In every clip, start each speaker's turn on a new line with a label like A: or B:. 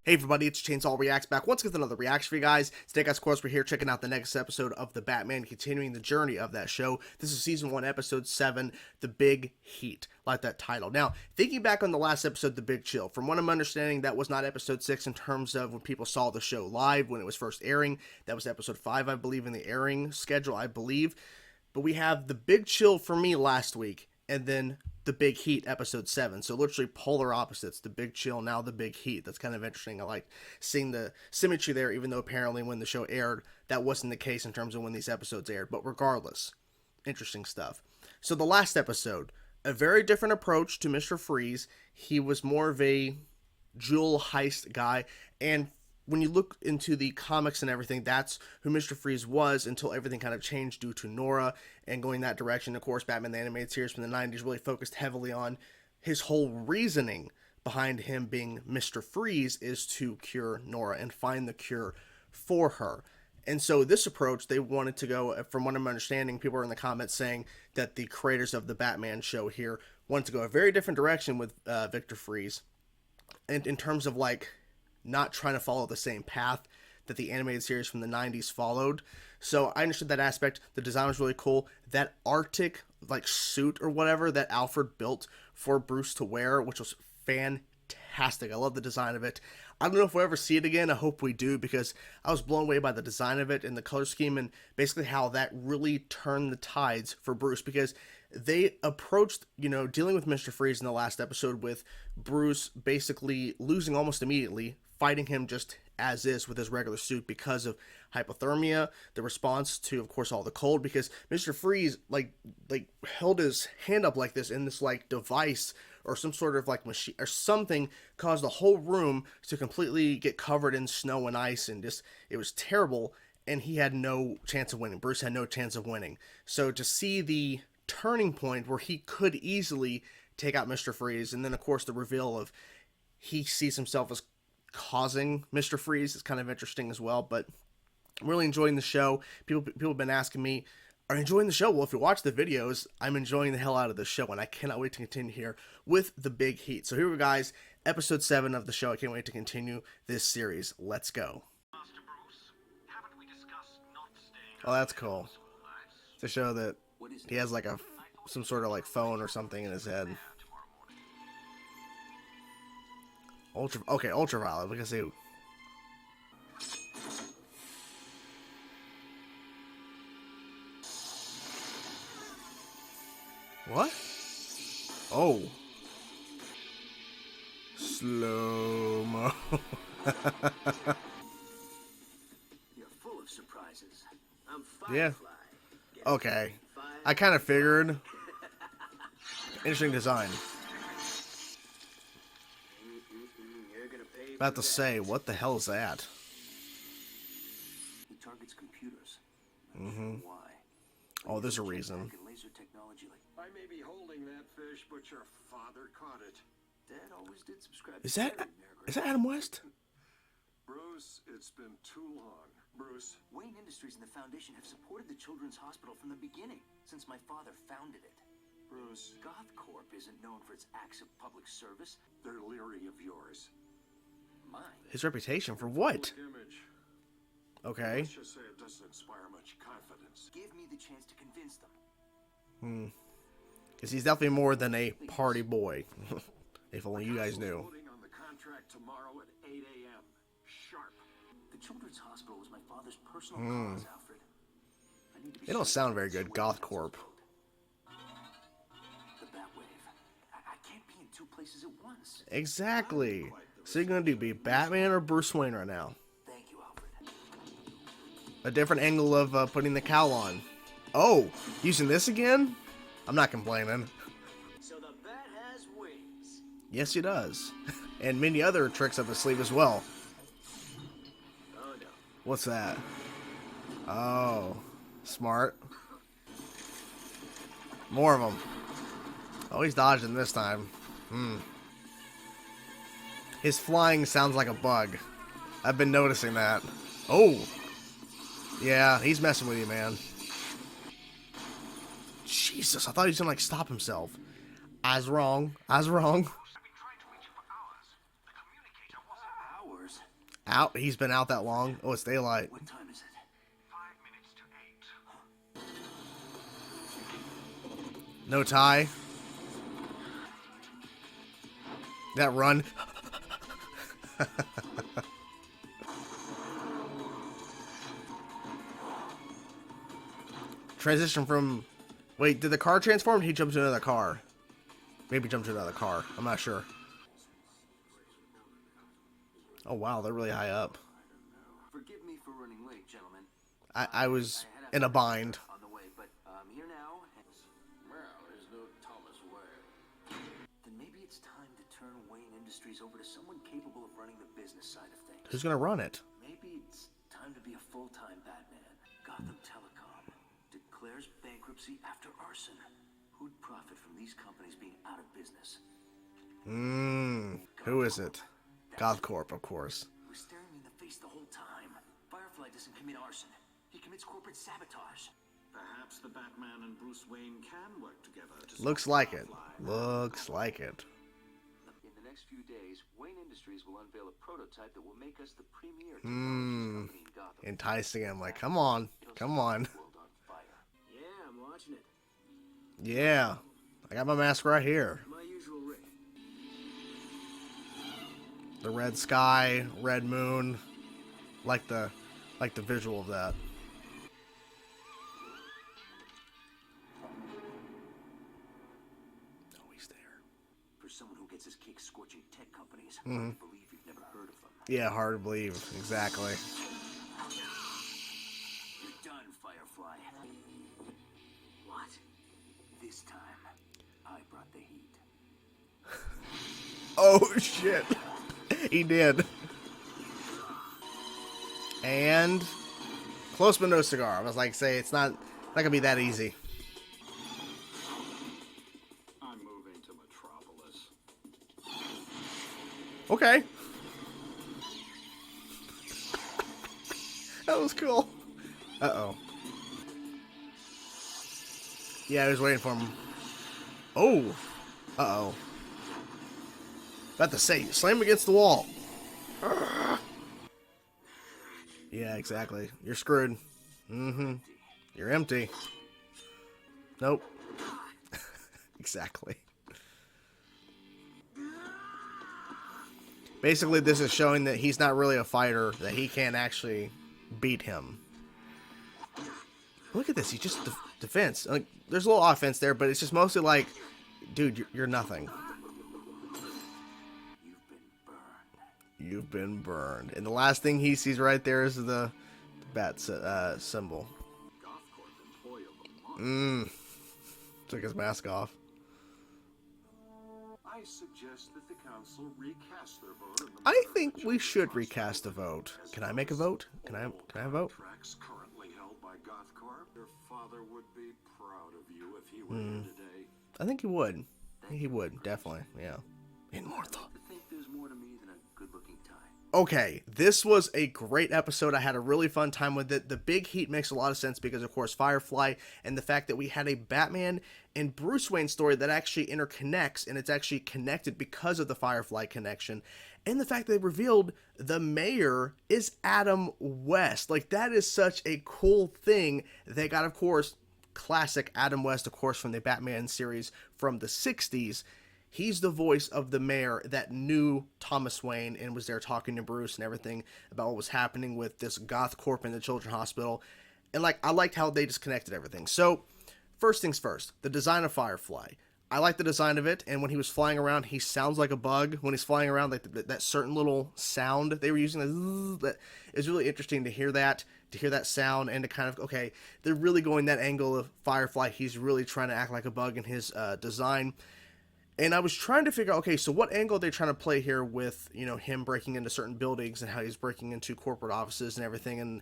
A: Hey everybody, it's Chainsaw Reacts back once again with another reaction for you guys. Today, guys, of course, we're here checking out the next episode of The Batman, continuing the journey of that show. This is Season 1, Episode 7, The Big Heat, like that title. Now, thinking back on the last episode, The Big Chill, from what I'm understanding, that was not Episode 6 in terms of when people saw the show live, when it was first airing. That was Episode 5, I believe, in the airing schedule, I believe. But we have The Big Chill for me last week, and then The Big Heat, episode 7. So literally polar opposites. The Big Chill, now The Big Heat. That's kind of interesting. I like seeing the symmetry there, even though apparently when the show aired, that wasn't the case in terms of when these episodes aired. But regardless, interesting stuff. So the last episode, a very different approach to Mr. Freeze. He was more of a jewel heist guy, and when you look into the comics and everything, that's who Mr. Freeze was until everything kind of changed due to Nora and going that direction. Of course, Batman the Animated Series from the 90s really focused heavily on his whole reasoning behind him being Mr. Freeze is to cure Nora and find the cure for her. And so this approach, they wanted to go, from what I'm understanding, people are in the comments saying that the creators of the Batman show here wanted to go a very different direction with Victor Freeze. And in terms of like not trying to follow the same path that the animated series from the 90s followed. So I understood that aspect. The design was really cool. That Arctic like suit or whatever that Alfred built for Bruce to wear, which was fantastic. I love the design of it. I don't know if we'll ever see it again. I hope we do, because I was blown away by the design of it and the color scheme and basically how that really turned the tides for Bruce, because they approached, dealing with Mr. Freeze in the last episode with Bruce basically losing almost immediately, fighting him just as is with his regular suit because of hypothermia, the response to, of course, all the cold, because Mr. Freeze like held his hand up like this, and this like device or some sort of like machine or something caused the whole room to completely get covered in snow and ice, and just it was terrible, and he had no chance of winning. Bruce had no chance of winning. So to see the turning point where he could easily take out Mr. Freeze, and then of course the reveal of he sees himself as causing Mr. Freeze is kind of interesting as well. But I'm really enjoying the show. People have been asking me, are you enjoying the show? Well, if you watch the videos, I'm enjoying the hell out of the show, and I cannot wait to continue here with The Big Heat. So here we go, guys, episode 7 of the show. I can't wait to continue this series. Let's go. Oh, that's cool. To show that he has like some sort of like phone or something in his head. Ultraviolet. We can see. What? Oh. Slow-mo.
B: You're full of surprises. I'm
A: Yeah.
B: Firefly.
A: Okay. I kind of figured. Interesting design. About to say, what the hell is that?
B: He targets computers.
A: Mm-hmm.
B: Why?
A: Oh, there's a reason.
B: Laser technology like
C: I may be holding that fish, but your father caught it.
B: Dad always did subscribe.
A: Is that Adam West?
C: Bruce, it's been too long. Bruce,
B: Wayne Industries and the Foundation have supported the Children's Hospital from the beginning, since my father founded it.
C: Bruce,
B: GothCorp isn't known for its acts of public service.
C: they're leery of yours.
B: Mine.
A: His reputation for what?
C: Image.
A: Okay.
C: Let's just say it doesn't inspire much confidence.
B: Give me the chance to convince them.
A: Because he's definitely more than a party boy. If only you guys knew.
C: Voting on the contract tomorrow at 8 a.m. Sharp.
B: The Children's Hospital was my father's personal cause, Alfred. I need to be
A: They don't
B: sure
A: sound very
B: that's
A: good,
B: the way it's
A: GothCorp.
B: built. The Batwave. I can't be in two places at once.
A: Exactly. So you're going to be Batman or Bruce Wayne right now?
B: Thank you, Alfred.
A: A different angle of putting the cowl on. Oh, using this again? I'm not complaining.
B: So the bat has wings.
A: Yes, he does. And many other tricks up his sleeve as well.
B: Oh no.
A: What's that? Oh, smart. More of them. Oh, he's dodging this time. His flying sounds like a bug. I've been noticing that. Oh. Yeah, he's messing with you, man. Jesus, I thought he was gonna like stop himself. I was wrong.
C: I've been trying to reach you for hours. The communicator wasn't.
B: Hours?
A: Out? He's been out that long? Oh, it's daylight.
B: What time is it?
C: 5 minutes to 8.
A: No tie. That run. Transition from... Wait, did the car transform? He jumped to another car. Maybe jumped to another car. I'm not sure. Oh, wow. They're really high up.
B: Forgive me for running late, gentlemen.
A: I was in a bind.
B: On the way, but I'm here now. Well, there's no Thomas Wayne. Then maybe it's time to turn Wayne Industries over to someone capable of running the business side of things.
A: Who's going to run it?
B: Maybe it's time to be a full-time Batman. Gotham Telecom declares bankruptcy after arson. Who'd profit from these companies being out of business?
A: Who is it? Gothcorp, of course.
B: He was staring me in the face the whole time. Firefly doesn't commit arson. He commits corporate sabotage.
C: Perhaps the Batman and Bruce Wayne can work together to
A: Looks like it. Looks like it.
B: In the next few days, Wayne Industries will unveil a prototype that will make us the premier technology company in Gotham.
A: Enticing him, like, come on. Come on.
B: World on fire.
D: Yeah, I'm watching it.
A: Yeah. I got my mask right here.
D: My usual rig.
A: The red sky, red moon. Like the visual of that. Oh, he's there.
B: For someone who gets his cake scorching tech companies, hard to believe you've never heard of them.
A: Yeah, hard to believe. Exactly.
B: You're done, Firefly.
D: What?
B: This time, I brought the heat.
A: Oh, shit. He did. And close but no cigar. I was like, say, it's not gonna be that easy.
C: I'm moving to Metropolis.
A: Okay. That was cool. Uh-oh. Yeah, I was waiting for him. Oh. Uh-oh. About to say, slam him against the wall. Yeah, exactly. You're screwed. Mm-hmm. You're empty. Nope. Exactly. Basically, this is showing that he's not really a fighter, that he can't actually beat him. Look at this. He's just defense. Like, there's a little offense there, but it's just mostly like, dude, you're nothing. You've been burned. And the last thing he sees right there is the bat symbol.
C: Gothcorp employee of the month.
A: Took his mask off.
C: I suggest that the council recast their vote. In the
A: I
C: matter of
A: think
C: the
A: we
C: Children's
A: should
C: Hospital
A: recast a vote.
C: as
A: Can I make a vote? Can I vote?
C: Contracts currently held by Gothcorp. Your father would be proud of you if he were here today.
A: I think he would. He would, definitely. Yeah. In Martha.
B: I think there's more to me than a good-looking tie.
A: Okay, this was a great episode. I had a really fun time with it. The big heat makes a lot of sense because, of course, Firefly and the fact that we had a Batman and Bruce Wayne story that actually interconnects, and it's actually connected because of the Firefly connection. And the fact that they revealed the mayor is Adam West. Like, that is such a cool thing. They got, of course, classic Adam West, of course, from the Batman series from the 60s. He's the voice of the mayor that knew Thomas Wayne and was there talking to Bruce and everything about what was happening with this Gothcorp in the Children's Hospital. And, like, I liked how they just connected everything. So, first things first, the design of Firefly. I like the design of it, and when he was flying around, he sounds like a bug. When he's flying around, like that certain little sound they were using, that is really interesting to hear that sound, and to kind of, okay, they're really going that angle of Firefly. He's really trying to act like a bug in his design. And I was trying to figure out, okay, so what angle are they trying to play here with, you know, him breaking into certain buildings and how he's breaking into corporate offices and everything. And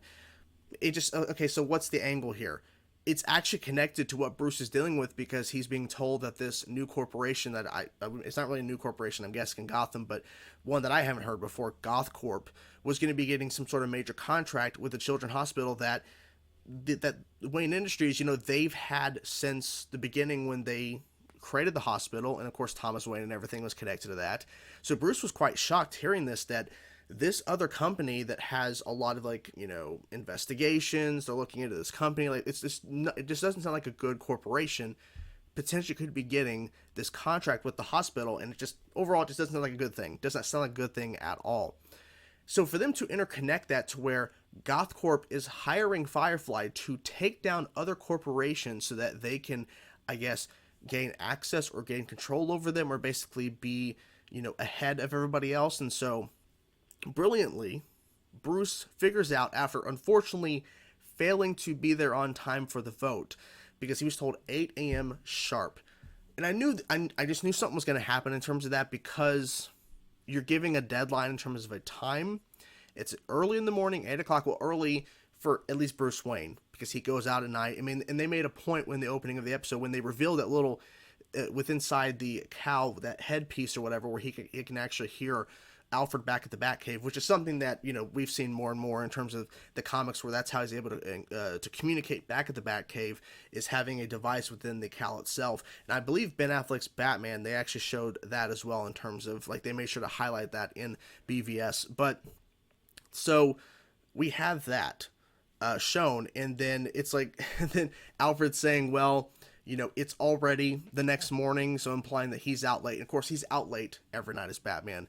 A: it just, okay, so what's the angle here? It's actually connected to what Bruce is dealing with because he's being told that this new corporation that it's not really a new corporation, I'm guessing in Gotham, but one that I haven't heard before, Gothcorp, was going to be getting some sort of major contract with the Children's Hospital that Wayne Industries, you know, they've had since the beginning when they created the hospital, and of course Thomas Wayne and everything was connected to that. So Bruce was quite shocked hearing this, that this other company that has a lot of, like, you know, investigations, they're looking into this company, like, it just doesn't sound like a good corporation, potentially could be getting this contract with the hospital, and it just overall just doesn't sound like a good thing. Does not sound like a good thing at all. So for them to interconnect that to where GothCorp is hiring Firefly to take down other corporations so that they can, I guess, gain access or gain control over them, or basically be, you know, ahead of everybody else. And so brilliantly, Bruce figures out, after unfortunately failing to be there on time for the vote, because he was told 8 a.m. sharp. And I just knew something was going to happen in terms of that, because you're giving a deadline in terms of a time. It's early in the morning, 8 o'clock. Well, early for at least Bruce Wayne, because he goes out at night. I mean, and they made a point when the opening of the episode, when they revealed that little, with inside the cow, that headpiece or whatever, where he can actually hear Alfred back at the Batcave, which is something that, you know, we've seen more and more in terms of the comics, where that's how he's able to communicate back at the Batcave, is having a device within the cowl itself. And I believe Ben Affleck's Batman, they actually showed that as well, in terms of, like, they made sure to highlight that in BVS. But so we have that shown, and then it's like, and then Alfred saying, well, you know, it's already the next morning, so implying that he's out late. And of course, he's out late every night as Batman.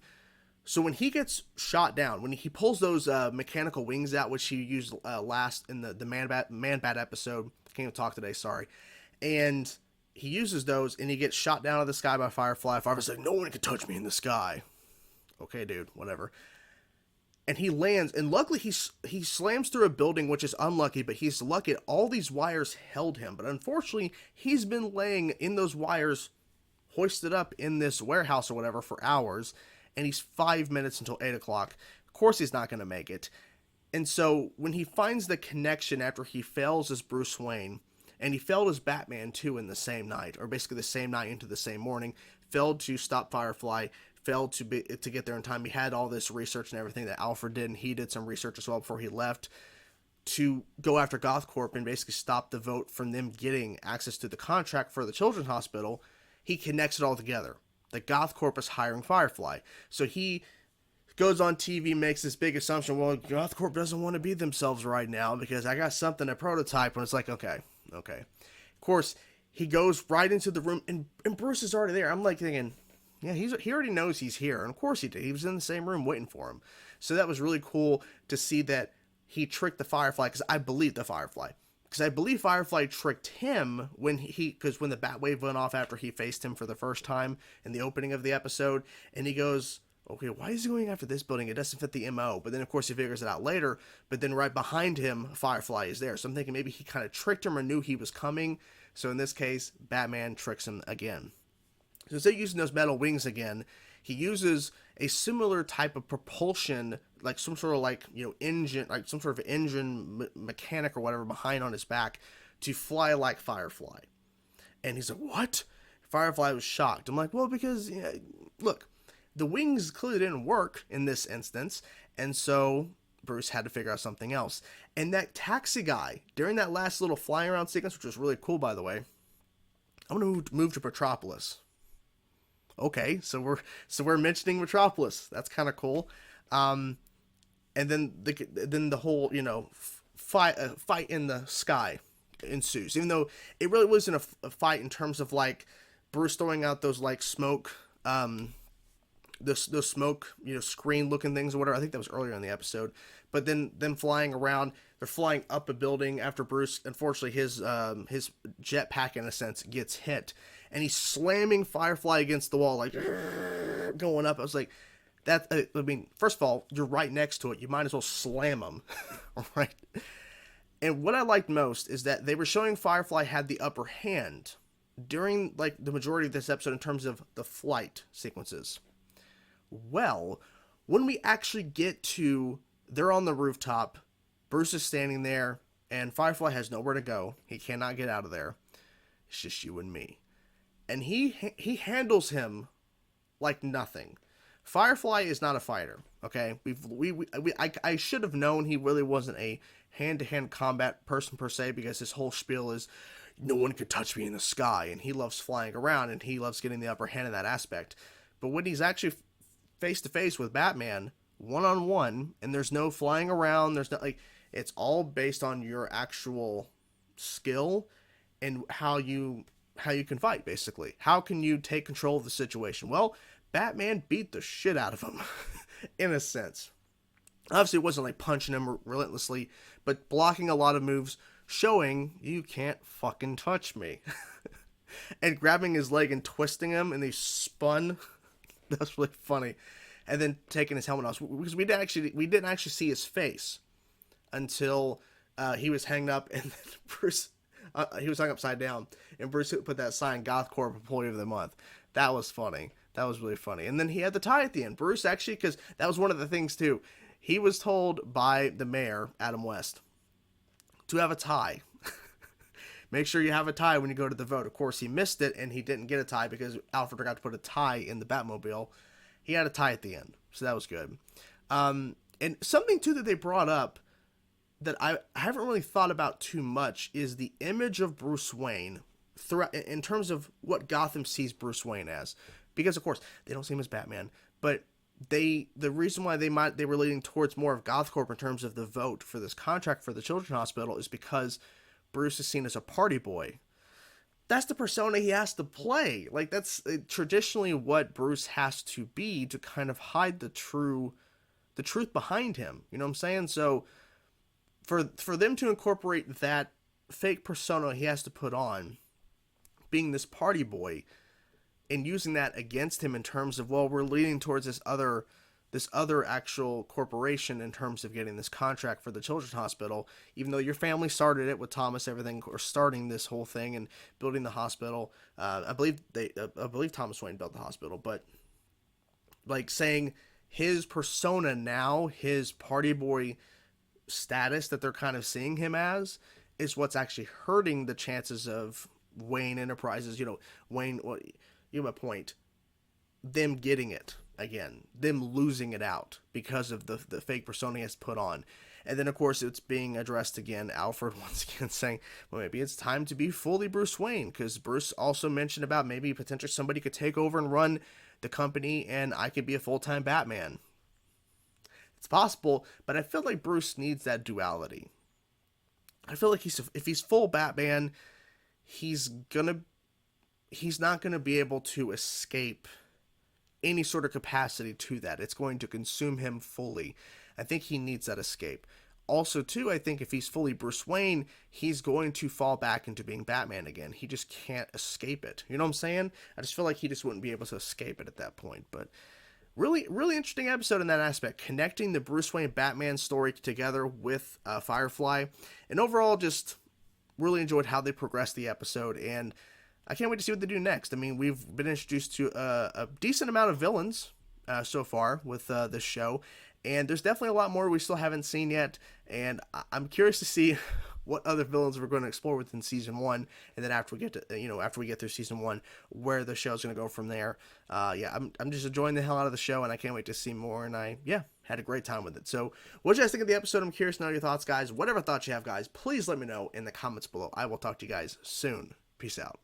A: So when he gets shot down, when he pulls those mechanical wings out, which he used last in the Man-Bat episode, I can't even talk today, sorry, and he uses those, and he gets shot down out of the sky by Firefly. Firefly's like, no one can touch me in the sky. Okay, dude, whatever. And he lands, and luckily he slams through a building, which is unlucky, but he's lucky all these wires held him. But unfortunately, he's been laying in those wires, hoisted up in this warehouse or whatever, for hours, and he's 5 minutes until 8 o'clock. Of course he's not going to make it. And so when he finds the connection after he fails as Bruce Wayne, and he failed as Batman too in the same night, or basically the same night into the same morning, failed to stop Firefly, failed to get there in time. He had all this research and everything that Alfred did, and he did some research as well before he left to go after GothCorp and basically stop the vote from them getting access to the contract for the Children's Hospital. He connects it all together. The GothCorp is hiring Firefly. So he goes on TV, makes this big assumption, well, GothCorp doesn't want to be themselves right now because I got something to prototype. And it's like, okay. Of course, he goes right into the room, and Bruce is already there. I'm like thinking, yeah, he already knows he's here. And of course he did. He was in the same room waiting for him. So that was really cool to see that he tricked the Firefly, because I believe the Firefly. Because I believe Firefly tricked him when when the Batwave went off after he faced him for the first time in the opening of the episode, and he goes, okay, why is he going after this building? It doesn't fit the MO. But then, of course, he figures it out later, but then right behind him, Firefly is there. So I'm thinking maybe he kind of tricked him or knew he was coming. So in this case, Batman tricks him again. So instead of using those metal wings again, he uses a similar type of propulsion, like some sort of, like, you know, engine, like some sort of engine mechanic or whatever behind on his back, to fly like Firefly. And he's like, what? Firefly was shocked. I'm like, well, because, yeah, look, the wings clearly didn't work in this instance, and so Bruce had to figure out something else. And that taxi guy, during that last little flying around sequence, which was really cool, by the way, I'm going to move to Metropolis. Okay, so we're mentioning Metropolis. That's kind of cool. And then the whole, you know, fight in the sky ensues. Even though it really wasn't a fight in terms of, like, Bruce throwing out those, like, smoke, those smoke, you know, screen looking things or whatever. I think that was earlier in the episode. But then them flying around, they're flying up a building after Bruce, unfortunately, his jetpack, in a sense, gets hit. And he's slamming Firefly against the wall, like, going up. I was like, I mean, first of all, you're right next to it. You might as well slam him, right? And what I liked most is that they were showing Firefly had the upper hand during, like, the majority of this episode in terms of the flight sequences. Well, when we actually get to, they're on the rooftop, Bruce is standing there, and Firefly has nowhere to go. He cannot get out of there. It's just you and me. And he handles him like nothing. Firefly is not a fighter, okay? I should have known he really wasn't a hand-to-hand combat person per se, because his whole spiel is, no one could touch me in the sky, and he loves flying around, and he loves getting the upper hand in that aspect. But when he's actually face-to-face with Batman, one-on-one, and there's no flying around. There's not like, it's all based on your actual skill and how you can fight, basically. How can you take control of the situation? Well, Batman beat the shit out of him in a sense. Obviously, it wasn't like punching him relentlessly, but blocking a lot of moves, showing you can't fucking touch me. And grabbing his leg and twisting him, and they spun. That's really funny. And then taking his helmet off, because we didn't actually see his face until he was hanged up, and then Bruce, he was hung upside down, and Bruce put that sign, GothCorp Employee of the Month. That was funny. That was really funny. And then he had the tie at the end. Bruce actually, because that was one of the things too. He was told by the mayor, Adam West, to have a tie. Make sure you have a tie when you go to the vote. Of course, he missed it, and he didn't get a tie because Alfred forgot to put a tie in the Batmobile. He had a tie at the end, so that was good. And something, too, that they brought up that I haven't really thought about too much is the image of Bruce Wayne throughout, in terms of what Gotham sees Bruce Wayne as. Because, of course, they don't see him as Batman, but the reason why they were leaning towards more of GothCorp in terms of the vote for this contract for the Children's Hospital is because Bruce is seen as a party boy. That's the persona he has to play. Like, that's traditionally what Bruce has to be to kind of hide the truth behind him. You know what I'm saying? So for them to incorporate that fake persona he has to put on, being this party boy, and using that against him in terms of, well, we're leaning towards this other actual corporation in terms of getting this contract for the Children's Hospital, even though your family started it with Thomas, everything, or starting this whole thing and building the hospital. I believe Thomas Wayne built the hospital, but like saying his persona now, his party boy status that they're kind of seeing him as, is what's actually hurting the chances of Wayne Enterprises, Wayne, well, you have a point, them getting it again, them losing it out because of the fake persona he has put on. And then, of course, it's being addressed again, Alfred once again saying, well, maybe it's time to be fully Bruce Wayne, because Bruce also mentioned about maybe potentially somebody could take over and run the company and I could be a full-time Batman. It's possible, but I feel like Bruce needs that duality. I feel like if he's full Batman, he's not going to be able to escape any sort of capacity to that. It's going to consume him fully. I think he needs that escape. Also, too, I think if he's fully Bruce Wayne, he's going to fall back into being Batman again. He just can't escape it. You know what I'm saying? I just feel like he just wouldn't be able to escape it at that point. But really, really interesting episode in that aspect, connecting the Bruce Wayne Batman story together with Firefly. And overall, just really enjoyed how they progressed the episode, and I can't wait to see what they do next. I mean, we've been introduced to a decent amount of villains so far with this show, and there's definitely a lot more we still haven't seen yet, and I'm curious to see what other villains we're going to explore within season 1, and then after we get to after we get through season 1, where the show's going to go from there. I'm just enjoying the hell out of the show, and I can't wait to see more, and I had a great time with it. So what did you guys think of the episode? I'm curious to know your thoughts, guys. Whatever thoughts you have, guys, please let me know in the comments below. I will talk to you guys soon. Peace out.